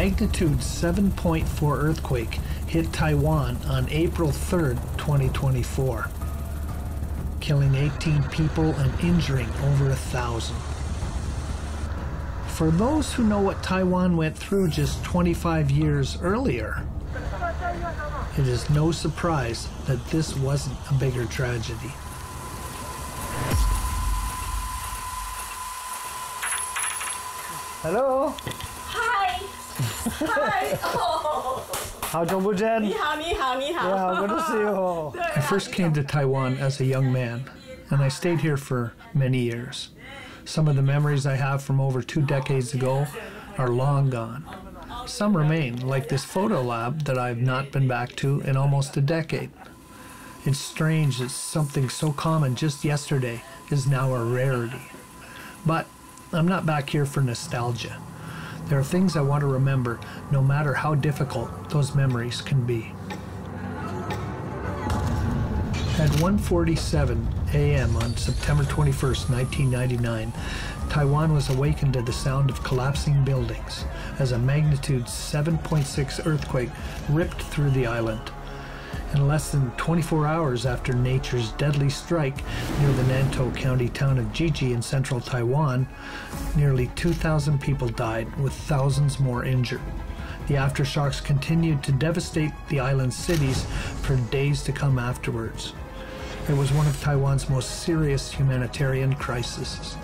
magnitude 7.4 earthquake hit Taiwan on April 3rd, 2024, killing 18 people and injuring over 1,000. For those who know what Taiwan went through just 25 years earlier, it is no surprise that this wasn't a bigger tragedy. Hello. Hi. Hi. Oh. 好久不见。你好，你好，你好。Yeah, good to see you. I first came to Taiwan as a young man, and I stayed here for many years. Some of the memories I have from over 2 decades ago are long gone. Some remain, like this photo lab that I've not been back to in almost a decade. It's strange that something so common just yesterday is now a rarity. But I'm not back here for nostalgia. There are things I want to remember, no matter how difficult those memories can be. At 1:47 a.m. on September 21st, 1999, Taiwan was awakened to the sound of collapsing buildings as a magnitude 7.6 earthquake ripped through the island. In less than 24 hours after nature's deadly strike near the Nantou County town of Jiji in central Taiwan, nearly 2,000 people died, with thousands more injured. The aftershocks continued to devastate the island's cities for days to come afterwards. It was one of Taiwan's most serious humanitarian crises.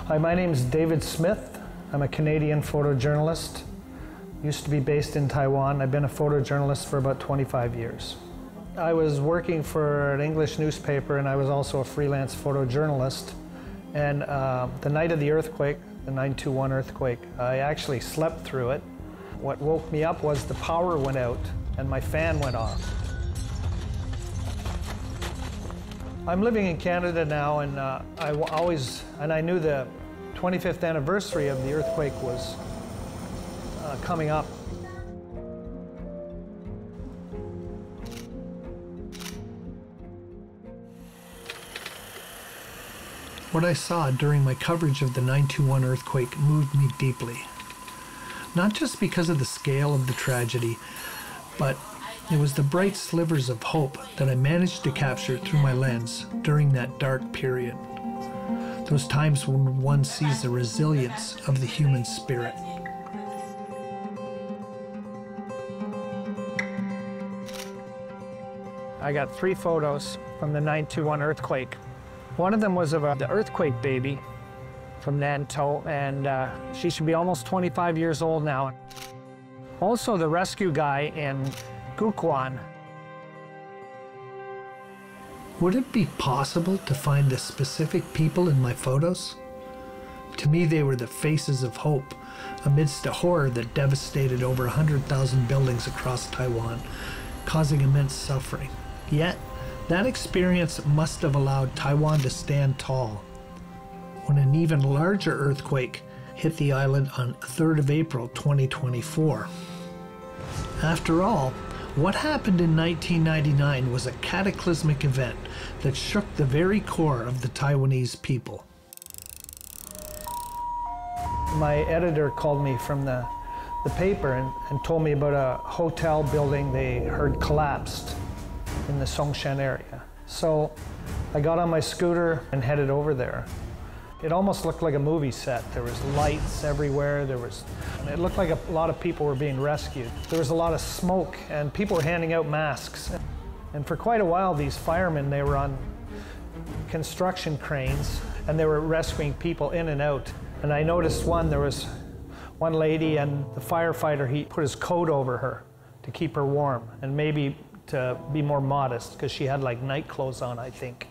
Hi, my name is David Smith. I'm a Canadian photojournalist. Used to be based in Taiwan. I've been a photojournalist for about 25 years. I was working for an English newspaper, and I was also a freelance photojournalist. And the night of the earthquake, the 9/21 earthquake, I actually slept through it. What woke me up was the power went out and my fan went off. I'm living in Canada now, and I knew the 25th anniversary of the earthquake was coming up. What I saw during my coverage of the 9/21 earthquake moved me deeply. Not just because of the scale of the tragedy, but it was the bright slivers of hope that I managed to capture through my lens during that dark period. Those times when one sees the resilience of the human spirit. I got 3 photos from the 9/21 earthquake. One of them was of the earthquake baby from Nantou, and she should be almost 25 years old now. Also the rescue guy in Guguan. Would it be possible to find the specific people in my photos? To me, they were the faces of hope amidst a horror that devastated over 100,000 buildings across Taiwan, causing immense suffering. Yet, that experience must have allowed Taiwan to stand tall when an even larger earthquake hit the island on 3rd of April 2024. After all, what happened in 1999 was a cataclysmic event that shook the very core of the Taiwanese people. My editor called me from the paper and told me about a hotel building they heard collapsed in the Songshan area. So I got on my scooter and headed over there. It almost looked like a movie set. There was lights everywhere. It looked like a lot of people were being rescued. There was a lot of smoke, and people were handing out masks. And for quite a while, these firemen, they were on construction cranes, and they were rescuing people in and out. And I noticed there was one lady, and the firefighter, he put his coat over her to keep her warm, and maybe to be more modest, because she had like night clothes on, I think.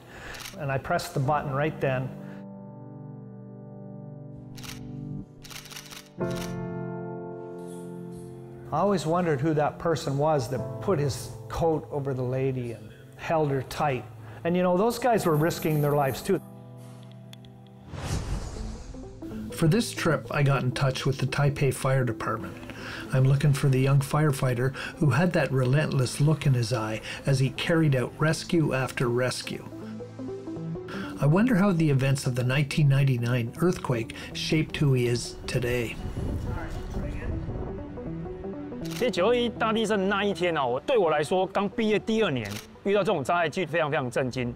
And I pressed the button right then. I always wondered who that person was that put his coat over the lady and held her tight. And you know, those guys were risking their lives too. For this trip, I got in touch with the Taipei Fire Department, I'm looking for the young firefighter who had that relentless look in his eye as he carried out rescue after rescue. I wonder how the events of the 1999 earthquake shaped who he is today. 其实921大地震那一天啊，对我来说，刚毕业第2年，遇到这种灾害，非常震惊。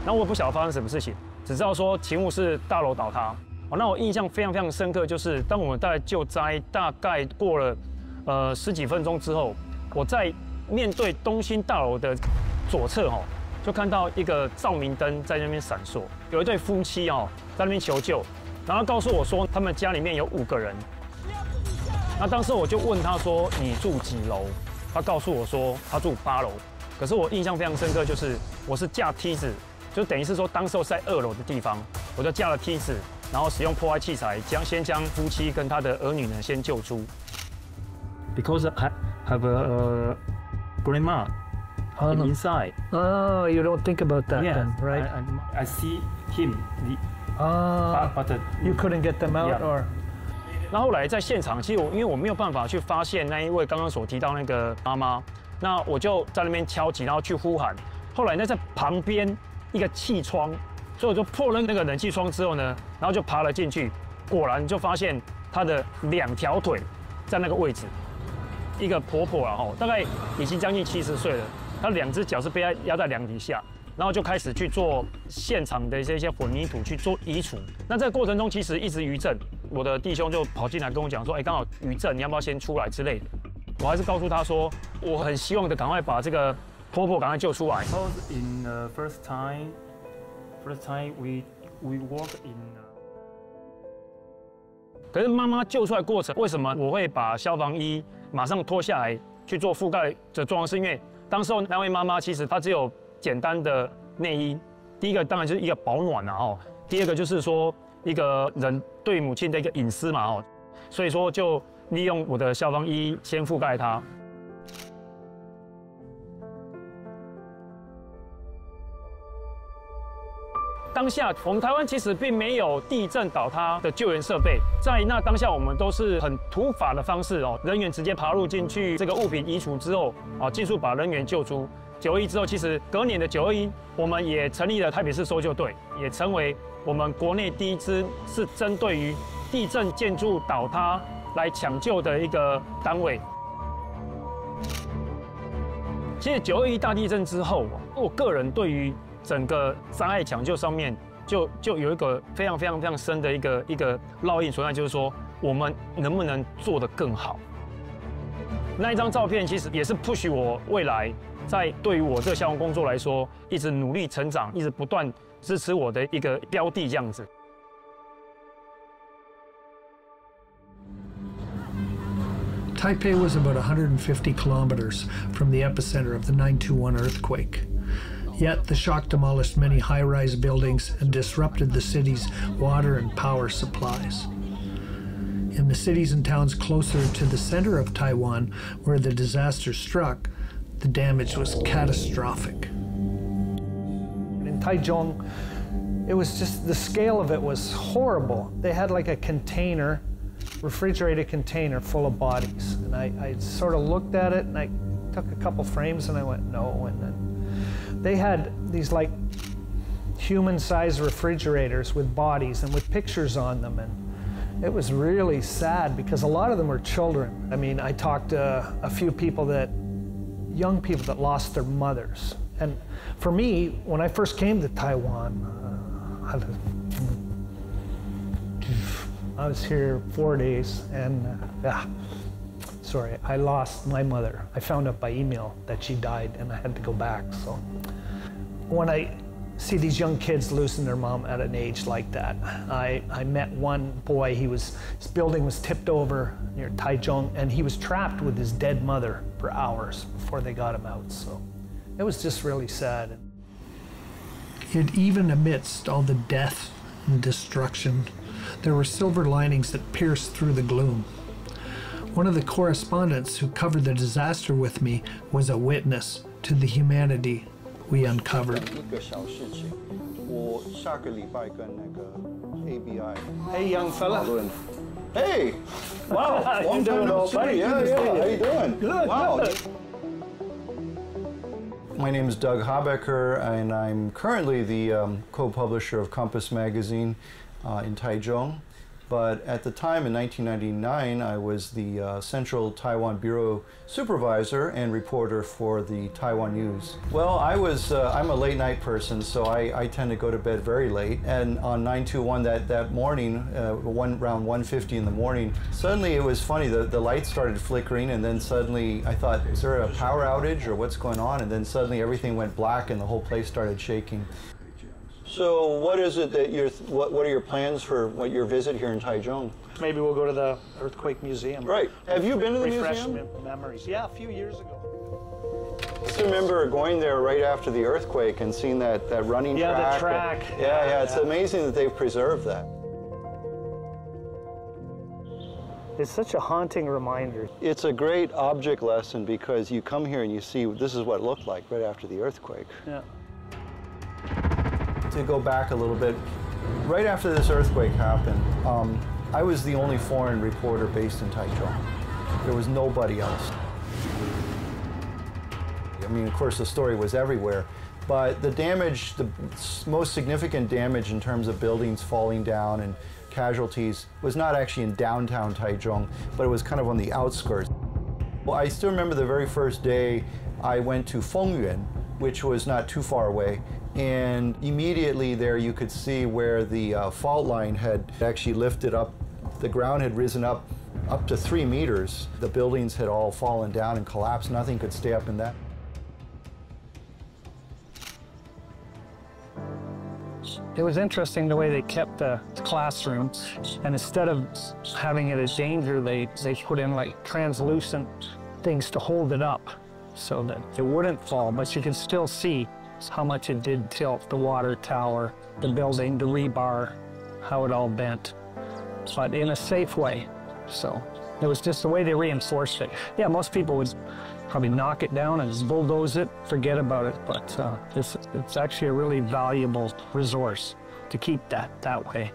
然后我也不晓得发生什么事情，只知道说情况是大楼倒塌。那我印象非常深刻，就是当我们大概救灾大概过了10几分钟之后，我在面对东兴大楼的左侧就看到一个照明灯在那边闪烁，有一对夫妻在那边求救，然后告诉我说他们家里面有5个人。那当时我就问他说：“你住几楼？”他告诉我说他住8楼。可是我印象非常深刻，就是我是架梯子，就等于是说当时我是在2楼的地方，我就架了梯子，然后使用破坏器材先将夫妻跟他的儿女呢先救出。Because I have a grandma inside. Oh, you don't think about that Yeah, then, right? I see him. But you couldn't get them out, Yeah. or? 那后来在现场，其实因为我没有办法去发现那一位刚刚所提到那个妈妈，那我就在那边敲击，然后去呼喊。后来呢，在旁边一个气窗，所以我就破了那个冷气窗之后呢，然后就爬了进去，果然就发现她的2条腿在那个位置。一个婆婆大概已经将近70岁了，她2只脚是被压在梁底下。然后就开始去做现场的这些混凝土去做移除。那在过程中其实一直余震，我的弟兄就跑进来跟我讲说：“哎，刚好余震，你要不要先出来之类的？”我还是告诉他说，我很希望的赶快把这个婆婆赶快救出来。In the first time we work in. 可是妈妈救出来过程，为什么我会把消防衣马上脱下来去做覆盖的状况？是因为当时候那位妈妈其实她只有简单的内衣，第一个当然就是一个保暖第二个就是说一个人对母亲的一个隐私嘛所以说就利用我的消防衣先覆盖她。当下我们台湾其实并没有地震倒塌的救援设备，在那当下我们都是很土法的方式人员直接爬入进去，这个物品移除之后尽速把人员救出。921之后，其实隔年的921，我们也成立了台北市搜救队，也成为我们国内第一支是针对于地震建筑倒塌来抢救的一个单位。其实921大地震之后，我个人对于整个灾害抢救上面就有一个非常深的一个烙印存在，就是说我们能不能做得更好？那一张照片其实也是 push 我未来。在对于我这个消防工作来说，一直努力成长，一直不断支持我的一个标的这样子。Taipei was about 150 kilometers from the epicenter of the 921 earthquake. Yet the shock demolished many high-rise buildings and disrupted the city's water and power supplies. In the cities and towns closer to the center of Taiwan, where the disaster struck, the damage was catastrophic. In Taichung, it was just, the scale of it was horrible. They had like a container, refrigerated container full of bodies. And I sort of looked at it and I took a couple frames and I went, no. And then they had these like human-sized refrigerators with bodies and with pictures on them. And it was really sad because a lot of them were children. I mean, I talked to a few people young people that lost their mothers. And for me, when I first came to Taiwan, I was here 4 days and sorry, I lost my mother. I found out by email that she died and I had to go back. So when I see these young kids losing their mom at an age like that, I met one boy, his building was tipped over near Taichung and he was trapped with his dead mother for hours before they got him out. So it was just really sad. Yet even amidst all the death and destruction, there were silver linings that pierced through the gloom. One of the correspondents who covered the disaster with me was a witness to the humanity we uncovered. 一个小事情，我下个礼拜跟那个 ABI Hey, young fella. Hey, Wow, long time no see. Yeah, how you doing? Good. Wow. Good. My name is Doug Habecker, and I'm currently the co-publisher of Compass magazine in Taichung. But at the time, in 1999, I was the Central Taiwan Bureau Supervisor and reporter for the Taiwan News. Well, I'm a late night person, so I tend to go to bed very late. And on 9/21 that morning, around 1:50 in the morning, suddenly it was funny, the lights started flickering, and then suddenly I thought, is there a power outage or what's going on? And then suddenly everything went black and the whole place started shaking. So what is it that what are your plans for your visit here in Taichung? Maybe we'll go to the Earthquake Museum. Right. Have you been to the Refresh museum? memories. Yeah, a few years ago. I just remember going there right after the earthquake and seeing that running track. Yeah, the track. Yeah, it's amazing that they've preserved that. It's such a haunting reminder. It's a great object lesson because you come here and you see this is what it looked like right after the earthquake. Yeah. To go back a little bit, right after this earthquake happened, I was the only foreign reporter based in Taichung. There was nobody else. I mean, of course, the story was everywhere, but the damage, the most significant damage in terms of buildings falling down and casualties was not actually in downtown Taichung, but it was kind of on the outskirts. Well, I still remember the very first day I went to Fengyuan, which was not too far away, and immediately there you could see where the fault line had actually lifted up. The ground had risen up to 3 meters. The buildings had all fallen down and collapsed. Nothing could stay up in that. It was interesting the way they kept the classroom, and instead of having it as danger, they put in like translucent things to hold it up so that it wouldn't fall, but you can still see how much it did tilt, the water tower, the building, the rebar, how it all bent, but in a safe way. So it was just the way they reinforced it. Yeah, most people would probably knock it down and just bulldoze it, forget about it, but it's actually a really valuable resource to keep that way.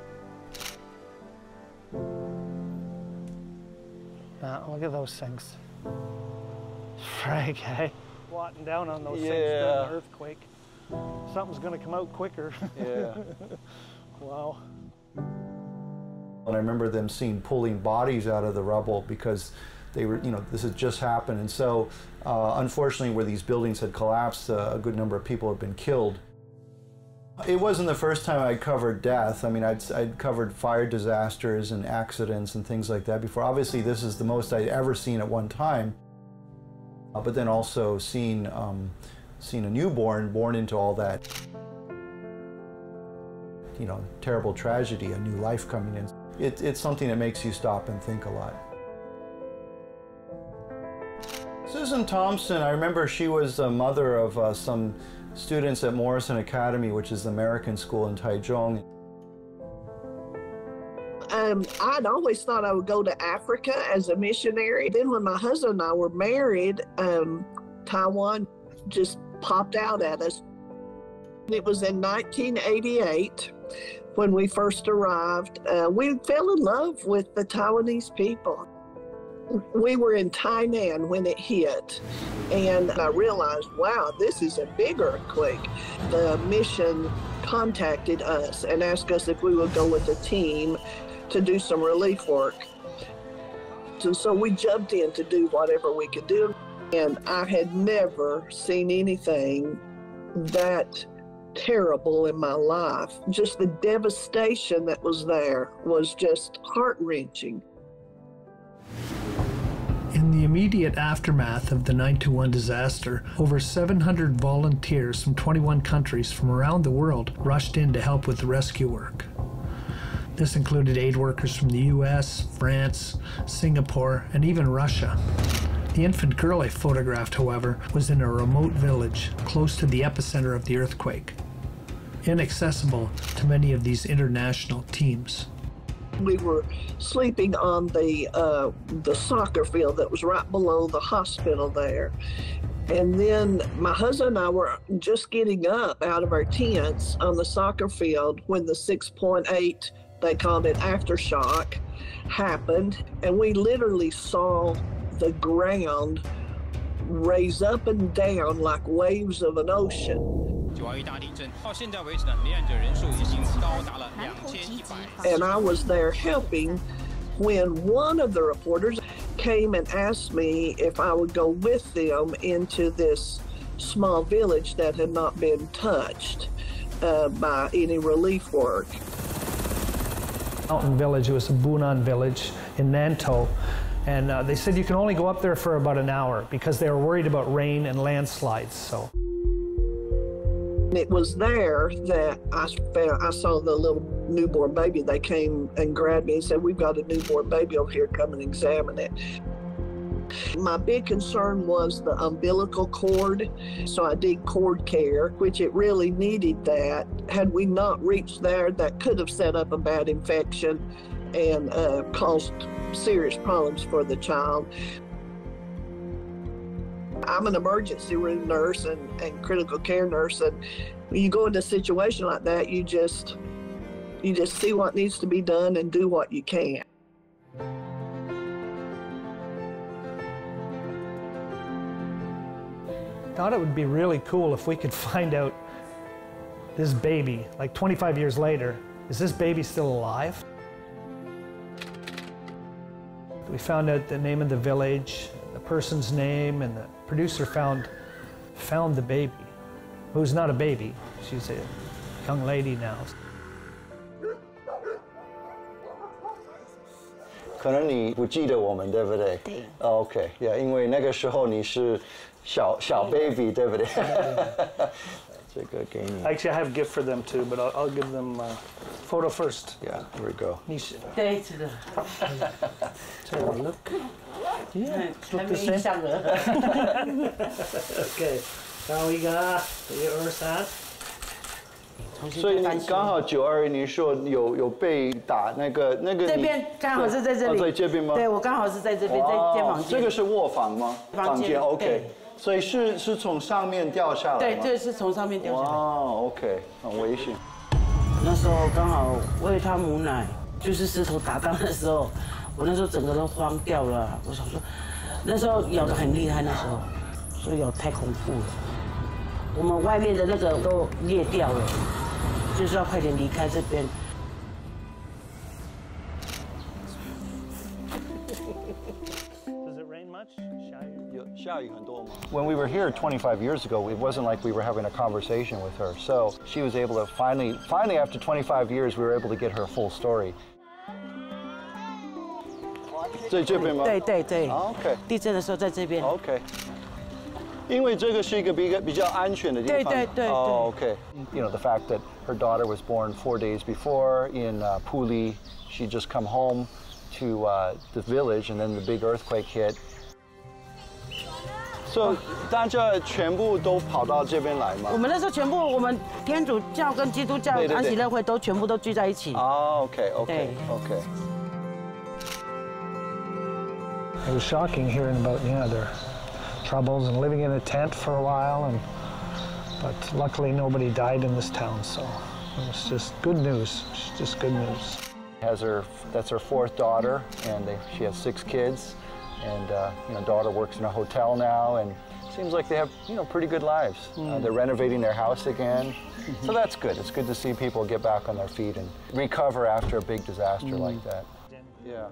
Look at those things. Frank, hey? Squatting down on those things during the earthquake. Something's gonna come out quicker. Yeah. Wow. And I remember them pulling bodies out of the rubble because they were, this had just happened. And so, unfortunately, where these buildings had collapsed, a good number of people had been killed. It wasn't the first time I'd covered death. I mean, I'd covered fire disasters and accidents and things like that before. Obviously, this is the most I'd ever seen at one time. But then also seen a newborn born into all that, terrible tragedy, a new life coming in. It's something that makes you stop and think a lot. Susan Thompson, I remember she was the mother of some students at Morrison Academy, which is the American school in Taichung. I'd always thought I would go to Africa as a missionary. Then when my husband and I were married, Taiwan just popped out at us. It was in 1988 when we first arrived. We fell in love with the Taiwanese people. We were in Tainan when it hit, and I realized, wow, this is a big earthquake. The mission contacted us and asked us if we would go with a team to do some relief work. And so we jumped in to do whatever we could do. And I had never seen anything that terrible in my life. Just the devastation that was there was just heart-wrenching. In the immediate aftermath of the 9/21 disaster, over 700 volunteers from 21 countries from around the world rushed in to help with the rescue work. This included aid workers from the US, France, Singapore, and even Russia. The infant girl I photographed, however, was in a remote village close to the epicenter of the earthquake, inaccessible to many of these international teams. We were sleeping on the soccer field that was right below the hospital there. And then my husband and I were just getting up out of our tents on the soccer field when the 6.8, they called it aftershock, happened, and we literally saw the ground raise up and down like waves of an ocean. 9·2大地震到现在为止呢，罹难者人数已经高达了2100。And I was there helping when one of the reporters came and asked me if I would go with them into this small village that had not been touched by any relief work. Mountain village, it was a Bunun village in Nantou. And they said you can only go up there for about an hour because they were worried about rain and landslides. So it was there that I saw the little newborn baby. They came and grabbed me and said, "We've got a newborn baby over here. Come and examine it." My big concern was the umbilical cord, so I did cord care, which it really needed that. Had we not reached there, that could have set up a bad infection and caused serious problems for the child. I'm an emergency room nurse and critical care nurse, and when you go into a situation like that, you just see what needs to be done and do what you can. Thought it would be really cool if we could find out this baby, like 25 years later, is this baby still alive? We found out the name of the village, the person's name, and the producer found the baby, who's not a baby. She's a young lady now. 可能你不记得我们，对不对？对。OK， 因为那个时候你是小 baby， 对不对？这个给你。Actually, I have a gift for them too, but I'll give them photo first. Yeah, here we go. 你是。对，是的。Take a look. Yeah, 还没印象了。Okay, 然后一个1、2、3。所以你刚好92年说有被打那个这边刚好是在这里，在这边吗？对，我刚好是在这边，在间房间。这个是卧房吗？房间 OK， 所以是从上面掉下来吗？对，这是从上面掉下来。哦 ，OK， 很危险。那时候刚好喂他母奶，就是石头打到的时候，我那时候整个都慌掉了。我想说，那时候咬得很厉害，那时候，所以咬太恐怖了。我们外面的那个都裂掉了。就是要快点离开这边。Does it rain much? 下雨很多吗？ When we were here 25 years ago, it wasn't like we were having a conversation with her. So she was able to finally after 25 years, we were able to get her a full story. 在这边吗？对。OK。地震的时候在这边。OK。因为这个是一个比较安全的地方。对。Oh, okay. You know, the fact that her daughter was born 4 days before in Puli, she just come home to the village, and then the big earthquake hit. So 大家全部都跑到这边来吗？我们那时候全部，我们天主教跟基督教安息日会都全部都聚在一起。哦 ，OK。It was shocking hearing about their troubles and living in a tent for a while, but luckily nobody died in this town, so it was just good news. It's just good news. That's her 4th daughter, and she has 6 kids, and daughter works in a hotel now, and seems like they have pretty good lives. They're renovating their house again, so that's good. It's good to see people get back on their feet and recover after a big disaster like that. Yeah.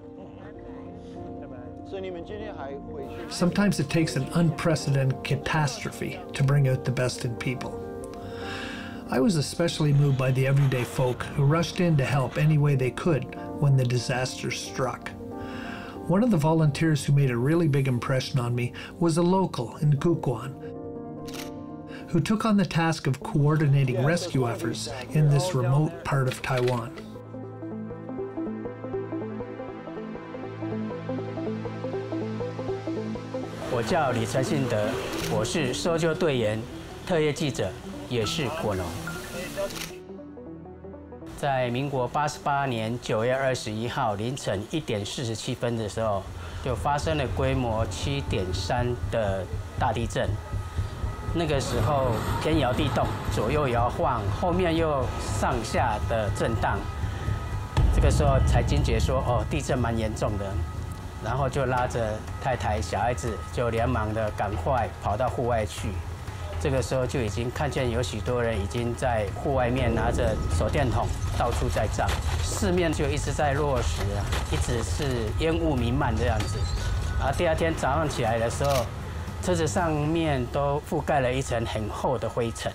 Sometimes it takes an unprecedented catastrophe to bring out the best in people. I was especially moved by the everyday folk who rushed in to help any way they could when the disaster struck. One of the volunteers who made a really big impression on me was a local in Guguan, who took on the task of coordinating rescue efforts in this remote part of Taiwan. 我叫李承信德，我是搜救队员、特约记者，也是果农。在民国88年9月21号凌晨1点47分的时候，就发生了规模7.3的大地震。那个时候天摇地动，左右摇晃，后面又上下的震荡。这个时候才惊觉说，哦，地震蛮严重的，然后就拉着太太、小孩子，就连忙的赶快跑到户外去。这个时候就已经看见有许多人已经在户外面拿着手电筒到处在照，四面就一直在落石啊，一直是烟雾弥漫这样子。然后第二天早上起来的时候，车子上面都覆盖了一层很厚的灰尘。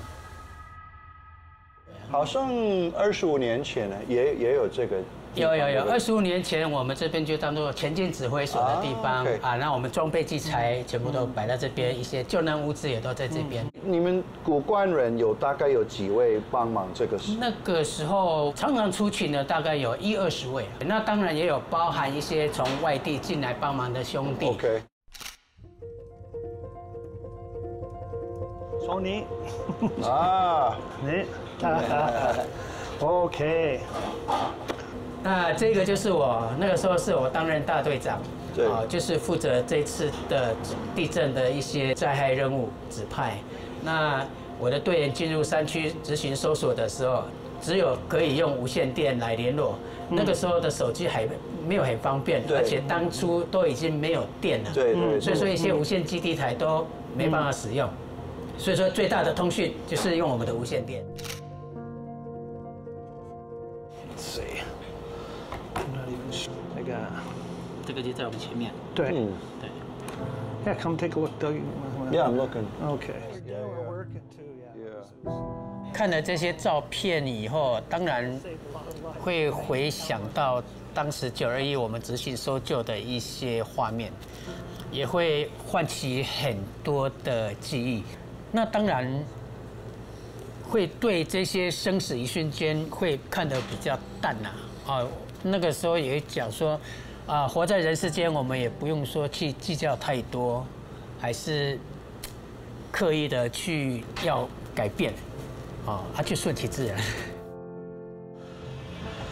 好像25年前呢，也有这个。有，25年前我们这边就当做前进指挥所的地方啊，那我们装备器材全部都摆在这边，一些救难物资也都在这边。你们古关人大概有几位帮忙这个事？那个时候常常出勤的大概有20-20位，那当然也有包含一些从外地进来帮忙的兄弟。OK。从你啊，你，OK。那这个就是我那个时候是我担任大队长，对，就是负责这次的地震的一些灾害任务指派。那我的队员进入山区执行搜索的时候，只有可以用无线电来联络。那个时候的手机还没有很方便，而且当初都已经没有电了，对，所以说一些无线基地台都没办法使用。所以说最大的通讯就是用我们的无线电。那个，这个就在我们前面。对。Yeah, come take a look, Doug. Yeah, I'm looking. Okay. 看了这些照片以后，当然会回想到当时921我们执行搜救的一些画面，也会唤起很多的记忆。那当然会对这些生死一瞬间会看得比较淡呐。那个时候也讲说，活在人世间，我们也不用说去计较太多，还是刻意的去要改变，去顺其自然。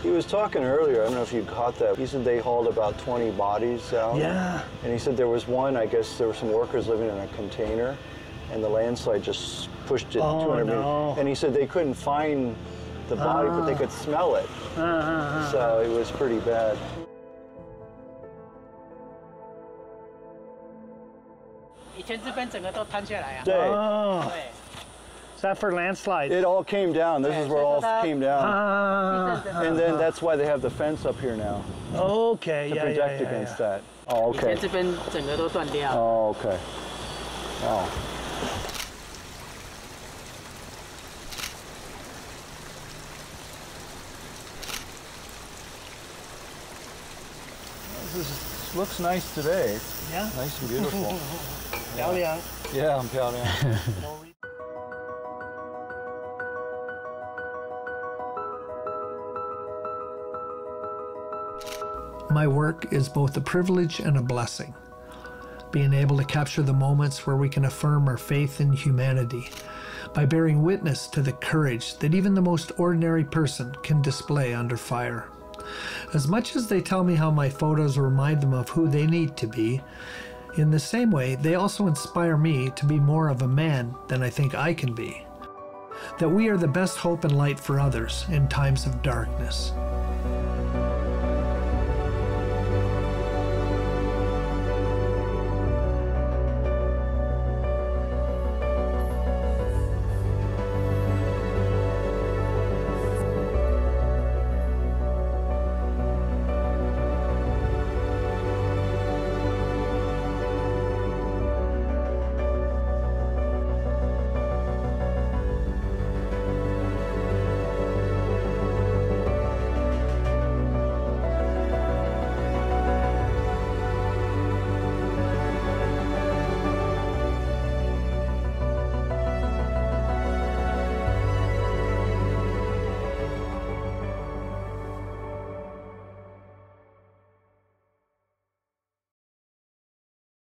He was talking earlier, I don't know if you caught that. He said they hauled about 20 bodies out. Yeah. And he said there was one, I guess there were some workers living in a container, and the landslide just pushed it 200 meters. And he said they couldn't find the body, but they could smell it. So it was pretty bad. 以前这边整个都摊下来啊。对。对。Is that for landslide? It all came down. This is where it all came down. And then that's why they have the fence up here now. Okay, to protect against that. Oh, okay. 以前这边整个都断掉。Oh, okay. Wow. This looks nice today. Yeah. Nice and beautiful. 漂亮。Yeah, 很漂亮。My work is both a privilege and a blessing. Being able to capture the moments where we can affirm our faith in humanity by bearing witness to the courage that even the most ordinary person can display under fire. As much as they tell me how my photos remind them of who they need to be, in the same way, they also inspire me to be more of a man than I think I can be. That we are the best hope and light for others in times of darkness.